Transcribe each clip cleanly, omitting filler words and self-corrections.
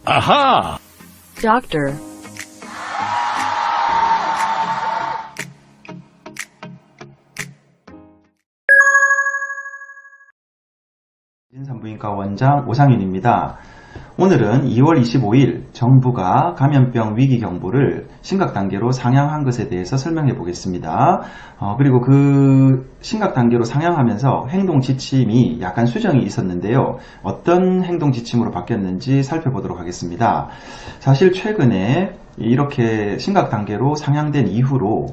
Aha! Doctor. 산부인과 원장 오상윤입니다. 오늘은 2월 25일 정부가 감염병 위기 경보를 심각 단계로 상향한 것에 대해서 설명해 보겠습니다. 그리고 그 심각 단계로 상향하면서 행동 지침이 약간 수정이 있었는데요. 어떤 행동 지침으로 바뀌었는지 살펴보도록 하겠습니다. 사실 최근에 이렇게 심각 단계로 상향된 이후로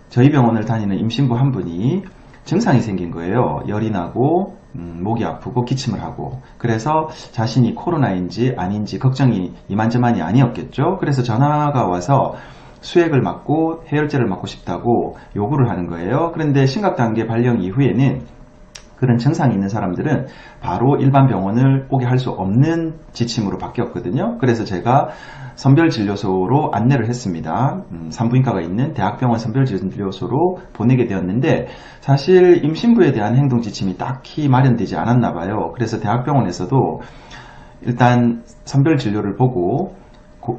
저희 병원을 다니는 임신부 한 분이 증상이 생긴 거예요. 열이 나고 목이 아프고 기침을 하고, 그래서 자신이 코로나인지 아닌지 걱정이 이만저만이 아니었겠죠. 그래서 전화가 와서 수액을 맞고 해열제를 맞고 싶다고 요구를 하는 거예요. 그런데 심각단계 발령 이후에는 그런 증상이 있는 사람들은 바로 일반 병원을 오게 할 수 없는 지침으로 바뀌었거든요. 그래서 제가 선별진료소로 안내를 했습니다. 산부인과가 있는 대학병원 선별진료소로 보내게 되었는데, 사실 임신부에 대한 행동 지침이 딱히 마련되지 않았나 봐요. 그래서 대학병원에서도 일단 선별진료를 보고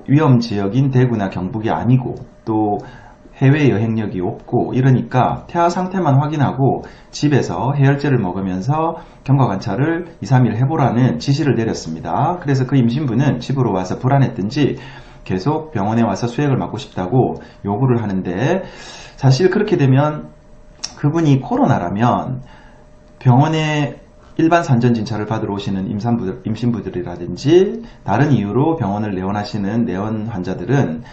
위험지역인 대구나 경북이 아니고 또 해외 여행력이 없고 이러니까 태아 상태만 확인하고 집에서 해열제를 먹으면서 경과관찰을 2, 3일 해보라는 지시를 내렸습니다. 그래서 그 임신부는 집으로 와서 불안했든지 계속 병원에 와서 수액을 맞고 싶다고 요구를 하는데, 사실 그렇게 되면 그분이 코로나라면 병원에 일반 산전진찰을 받으러 오시는 임신부들이라든지 다른 이유로 병원을 내원하시는 내원 환자들은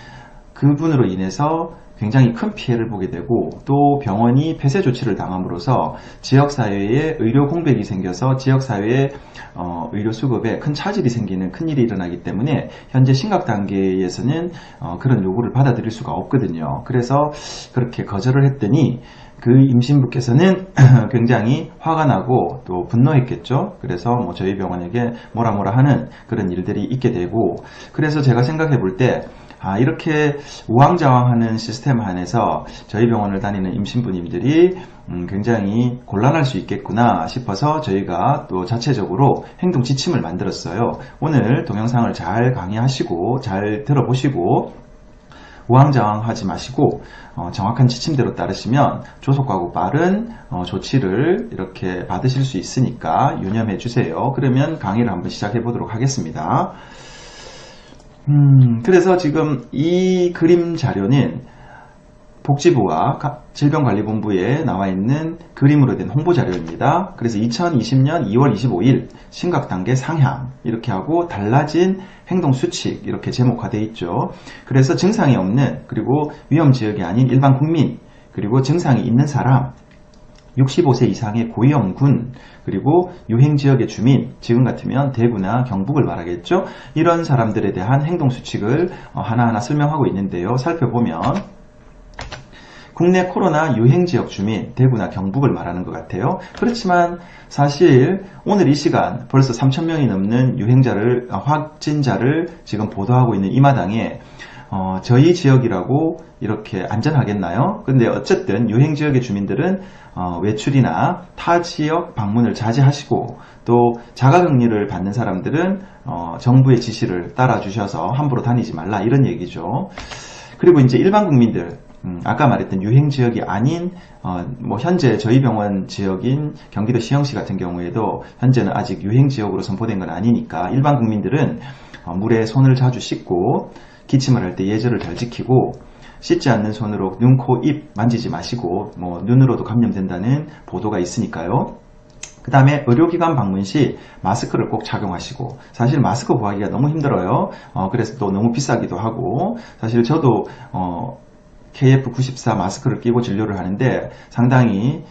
그분으로 인해서 굉장히 큰 피해를 보게 되고, 또 병원이 폐쇄 조치를 당함으로써 지역사회에 의료 공백이 생겨서 지역사회의 의료 수급에 큰 차질이 생기는 큰일이 일어나기 때문에 현재 심각 단계에서는 그런 요구를 받아들일 수가 없거든요. 그래서 그렇게 거절을 했더니 그 임신부께서는 굉장히 화가 나고 또 분노했겠죠. 그래서 저희 병원에게 뭐라 하는 그런 일들이 있게 되고, 그래서 제가 생각해 볼 때 이렇게 우왕좌왕하는 시스템 안에서 저희 병원을 다니는 임신부님들이 굉장히 곤란할 수 있겠구나 싶어서 저희가 또 자체적으로 행동 지침을 만들었어요. 오늘 동영상을 잘 강의하시고 잘 들어보시고 우왕좌왕하지 마시고 정확한 지침대로 따르시면 조속하고 빠른 조치를 이렇게 받으실 수 있으니까 유념해 주세요. 그러면 강의를 한번 시작해 보도록 하겠습니다. 그래서 지금 이 그림 자료는 복지부와 질병관리본부에 나와 있는 그림으로 된 홍보 자료입니다. 그래서 2020년 2월 25일 심각단계 상향 이렇게 하고 달라진 행동수칙 이렇게 제목화되어 있죠. 그래서 증상이 없는, 그리고 위험지역이 아닌 일반 국민, 그리고 증상이 있는 사람, 65세 이상의 고위험군, 그리고 유행지역의 주민, 지금 같으면 대구나 경북을 말하겠죠. 이런 사람들에 대한 행동수칙을 하나하나 설명하고 있는데요. 살펴보면 국내 코로나 유행지역 주민, 대구나 경북을 말하는 것 같아요. 그렇지만 사실 오늘 이 시간 벌써 3,000명이 넘는 확진자를 지금 보도하고 있는 이 마당에 저희 지역이라고 이렇게 안전하겠나요? 근데 어쨌든 유행지역의 주민들은 외출이나 타 지역 방문을 자제하시고, 또 자가격리를 받는 사람들은 정부의 지시를 따라 주셔서 함부로 다니지 말라, 이런 얘기죠. 그리고 이제 일반 국민들, 아까 말했던 유행지역이 아닌 현재 저희 병원 지역인 경기도 시흥시 같은 경우에도 현재는 아직 유행지역으로 선포된 건 아니니까 일반 국민들은 물에 손을 자주 씻고 기침을 할 때 예절을 잘 지키고, 씻지 않는 손으로 눈, 코, 입 만지지 마시고 눈으로도 감염된다는 보도가 있으니까요. 그 다음에 의료기관 방문 시 마스크를 꼭 착용하시고, 사실 마스크 구하기가 너무 힘들어요. 그래서 또 너무 비싸기도 하고, 사실 저도 KF94 마스크를 끼고 진료를 하는데 상당히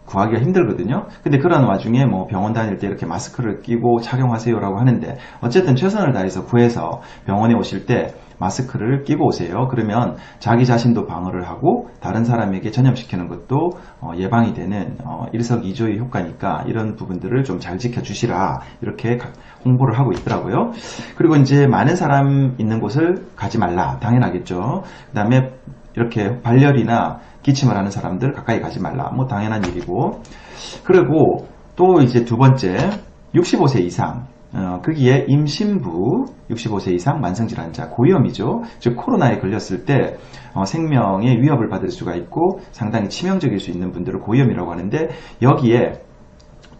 구하기가 힘들거든요. 근데 그런 와중에 병원 다닐 때 이렇게 마스크를 끼고 착용하세요라고 하는데, 어쨌든 최선을 다해서 구해서 병원에 오실 때 마스크를 끼고 오세요. 그러면 자기 자신도 방어를 하고 다른 사람에게 전염시키는 것도 예방이 되는 일석이조의 효과니까 이런 부분들을 좀 잘 지켜주시라, 이렇게 홍보를 하고 있더라고요. 그리고 이제 많은 사람 있는 곳을 가지 말라, 당연하겠죠. 그 다음에 이렇게 발열이나 기침을 하는 사람들 가까이 가지 말라, 당연한 일이고. 그리고 또 이제 두 번째, 65세 이상 거기에 임신부, 65세 이상 만성질환자, 고위험이죠. 즉 코로나에 걸렸을 때 생명에 위협을 받을 수가 있고 상당히 치명적일 수 있는 분들을 고위험이라고 하는데, 여기에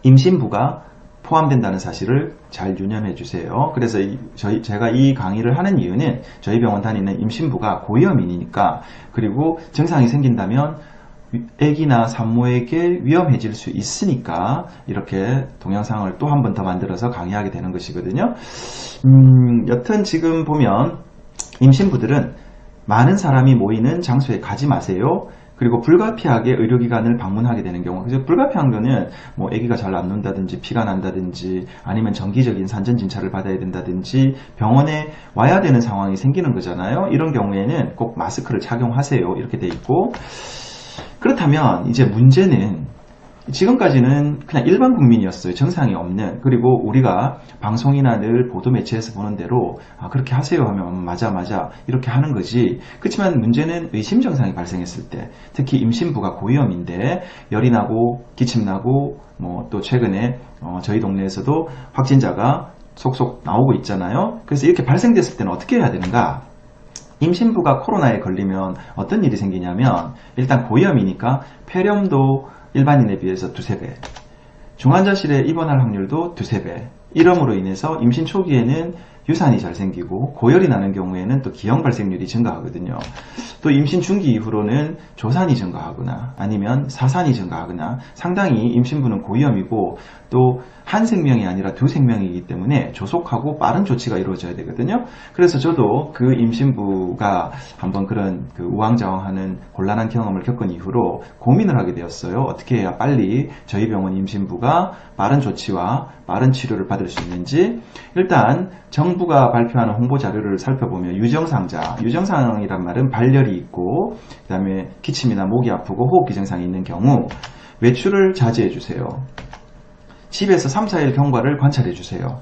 임신부가 포함된다는 사실을 잘 유념해 주세요. 그래서 제가 이 강의를 하는 이유는 저희 병원 다니는 임신부가 고위험인이니까, 그리고 증상이 생긴다면 아기나 산모에게 위험해질 수 있으니까 이렇게 동영상을 또 한 번 더 만들어서 강의하게 되는 것이거든요. 여튼 지금 보면 임신부들은 많은 사람이 모이는 장소에 가지 마세요. 그리고 불가피하게 의료기관을 방문하게 되는 경우, 그래서 불가피한 거는 뭐 아기가 잘 안 논다든지 피가 난다든지 아니면 정기적인 산전진찰을 받아야 된다든지 병원에 와야 되는 상황이 생기는 거잖아요. 이런 경우에는 꼭 마스크를 착용하세요, 이렇게 돼 있고, 그렇다면 이제 문제는 지금까지는 그냥 일반 국민이었어요. 증상이 없는. 그리고 우리가 방송이나 늘 보도 매체에서 보는 대로 그렇게 하세요 하면 맞아 이렇게 하는 거지. 그렇지만 문제는 의심 증상이 발생했을 때, 특히 임신부가 고위험인데 열이 나고 기침 나고 뭐 또 최근에 저희 동네에서도 확진자가 속속 나오고 있잖아요. 그래서 이렇게 발생됐을 때는 어떻게 해야 되는가? 임신부가 코로나에 걸리면 어떤 일이 생기냐면, 일단 고위험이니까 폐렴도 일반인에 비해서 2~3배, 중환자실에 입원할 확률도 2~3배, 이러므로 인해서 임신 초기에는 유산이 잘 생기고 고열이 나는 경우에는 또 기형 발생률이 증가하거든요. 또 임신 중기 이후로는 조산이 증가하거나 아니면 사산이 증가하거나, 상당히 임신부는 고위험이고 또 한 생명이 아니라 2생명이기 때문에 조속하고 빠른 조치가 이루어져야 되거든요. 그래서 저도 그 임신부가 한번 그런 우왕좌왕하는 곤란한 경험을 겪은 이후로 고민을 하게 되었어요. 어떻게 해야 빨리 저희 병원 임신부가 빠른 조치와 빠른 치료를 받을 수 있는지. 일단 정부가 발표하는 홍보 자료를 살펴보면 유증상이란 말은 발열이 있고 그 다음에 기침이나 목이 아프고 호흡기 증상이 있는 경우 외출을 자제해 주세요. 집에서 3~4일 경과를 관찰해 주세요.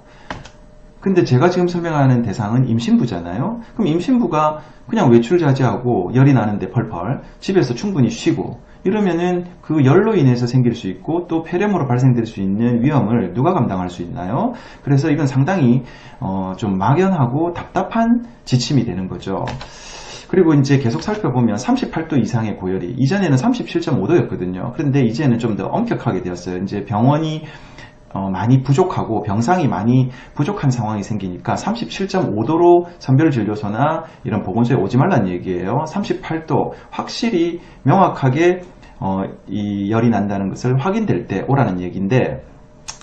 근데 제가 지금 설명하는 대상은 임신부잖아요. 그럼 임신부가 그냥 외출 자제하고 열이 나는데 펄펄 집에서 충분히 쉬고 이러면은 그 열로 인해서 생길 수 있고 또 폐렴으로 발생될 수 있는 위험을 누가 감당할 수 있나요? 그래서 이건 상당히 좀 막연하고 답답한 지침이 되는 거죠. 그리고 이제 계속 살펴보면 38도 이상의 고열이, 이전에는 37.5도였거든요. 그런데 이제는 좀 더 엄격하게 되었어요. 이제 병원이 많이 부족하고 병상이 많이 부족한 상황이 생기니까 37.5도로 선별진료소나 이런 보건소에 오지 말라는 얘기예요. 38도 확실히 명확하게 이 열이 난다는 것을 확인될 때 오라는 얘기인데,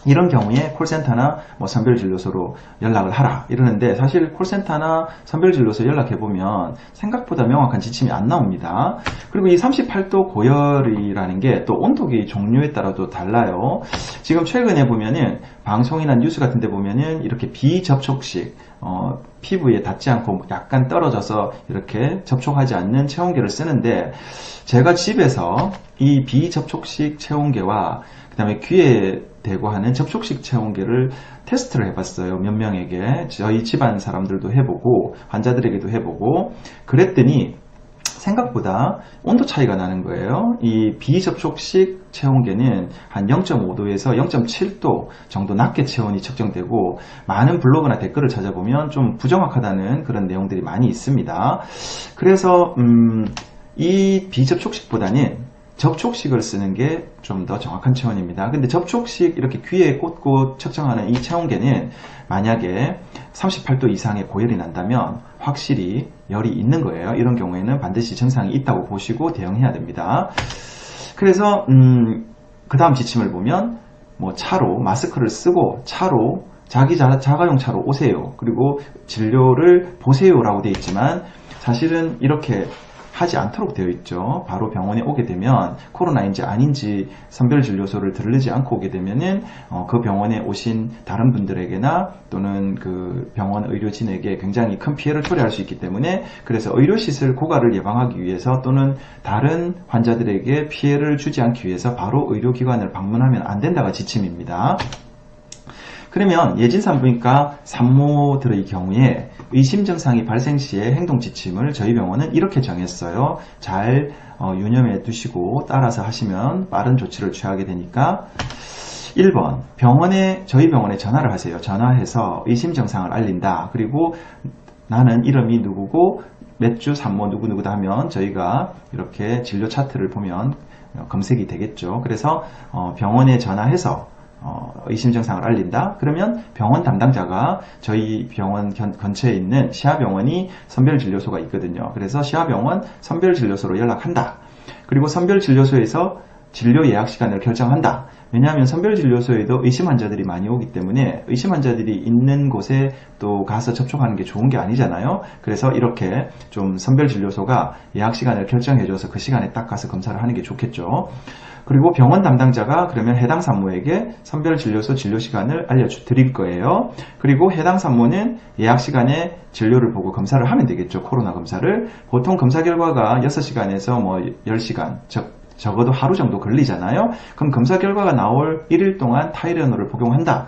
이런 경우에 콜센터나 선별진료소로 연락을 하라 이러는데, 사실 콜센터나 선별진료소 연락해보면 생각보다 명확한 지침이 안 나옵니다. 그리고 이 38도 고열이라는 게 또 온도계 종류에 따라도 달라요. 지금 최근에 보면은 방송이나 뉴스 같은 데 보면은 이렇게 비접촉식 피부에 닿지 않고 약간 떨어져서 이렇게 접촉하지 않는 체온계를 쓰는데, 제가 집에서 이 비접촉식 체온계와 그 다음에 귀에 대고 하는 접촉식 체온계를 테스트를 해봤어요. 몇 명에게. 저희 집안 사람들도 해보고 환자들에게도 해보고 그랬더니 생각보다 온도 차이가 나는 거예요. 이 비접촉식 체온계는 한 0.5도에서 0.7도 정도 낮게 체온이 측정되고, 많은 블로그나 댓글을 찾아보면 좀 부정확하다는 그런 내용들이 많이 있습니다. 그래서 이 비접촉식보다는 접촉식을 쓰는 게 좀 더 정확한 체온입니다. 근데 접촉식 이렇게 귀에 꽂고 측정하는 이 체온계는 만약에 38도 이상의 고열이 난다면 확실히 열이 있는 거예요. 이런 경우에는 반드시 증상이 있다고 보시고 대응해야 됩니다. 그래서 그 다음 지침을 보면 차로 마스크를 쓰고 차로 자기 자가용 차로 오세요. 그리고 진료를 보세요 라고 되어 있지만 사실은 이렇게 하지 않도록 되어 있죠. 바로 병원에 오게 되면 코로나인지 아닌지 선별진료소를 들르지 않고 오게 되면은 그 병원에 오신 다른 분들에게나 또는 그 병원 의료진에게 굉장히 큰 피해를 초래할 수 있기 때문에, 그래서 의료시설 고갈을 예방하기 위해서 또는 다른 환자들에게 피해를 주지 않기 위해서 바로 의료기관을 방문하면 안 된다가 지침입니다. 그러면 예진산부인과 산모들의 경우에 의심 증상이 발생 시에 행동 지침을 저희 병원은 이렇게 정했어요. 잘 유념해 두시고 따라서 하시면 빠른 조치를 취하게 되니까, 1번, 저희 병원에 전화를 하세요. 전화해서 의심 증상을 알린다. 그리고 나는 이름이 누구고 몇 주 산모 누구누구다 하면 저희가 이렇게 진료 차트를 보면 검색이 되겠죠. 그래서 병원에 전화해서 의심 증상을 알린다. 그러면 병원 담당자가 저희 병원 근처에 있는 시아병원이 선별진료소가 있거든요. 그래서 시아병원 선별진료소로 연락한다. 그리고 선별진료소에서 진료 예약 시간을 결정한다. 왜냐하면 선별진료소에도 의심 환자들이 많이 오기 때문에 의심 환자들이 있는 곳에 또 가서 접촉하는 게 좋은 게 아니잖아요. 그래서 이렇게 좀 선별진료소가 예약 시간을 결정해줘서 그 시간에 딱 가서 검사를 하는 게 좋겠죠. 그리고 병원 담당자가 그러면 해당 산모에게 선별진료소 진료 시간을 알려드릴 거예요. 그리고 해당 산모는 예약 시간에 진료를 보고 검사를 하면 되겠죠. 코로나 검사를. 보통 검사 결과가 6시간에서 뭐 10시간, 적어도 하루 정도 걸리잖아요. 그럼 검사 결과가 나올 1일 동안 타이레놀을 복용한다.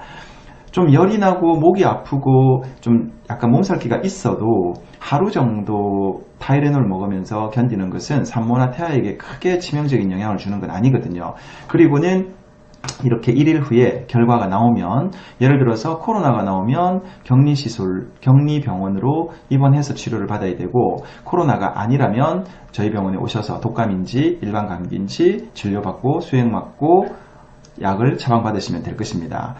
좀 열이 나고 목이 아프고 좀 약간 몸살기가 있어도 하루 정도 타이레놀 먹으면서 견디는 것은 산모나 태아에게 크게 치명적인 영향을 주는 건 아니거든요. 그리고는 이렇게 1일 후에 결과가 나오면, 예를 들어서 코로나가 나오면 격리병원으로 입원해서 치료를 받아야 되고, 코로나가 아니라면 저희 병원에 오셔서 독감인지 일반 감기인지 진료받고 수액 맞고 약을 처방받으시면 될 것입니다.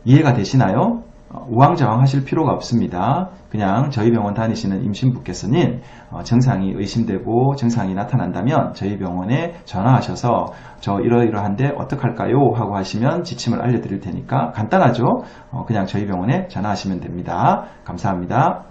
이해가 되시나요? 우왕좌왕 하실 필요가 없습니다. 그냥 저희 병원 다니시는 임신부께서는 증상이 의심되고 증상이 나타난다면 저희 병원에 전화하셔서 저 이러이러한데 어떡할까요? 하고 하시면 지침을 알려드릴 테니까 간단하죠? 그냥 저희 병원에 전화하시면 됩니다. 감사합니다.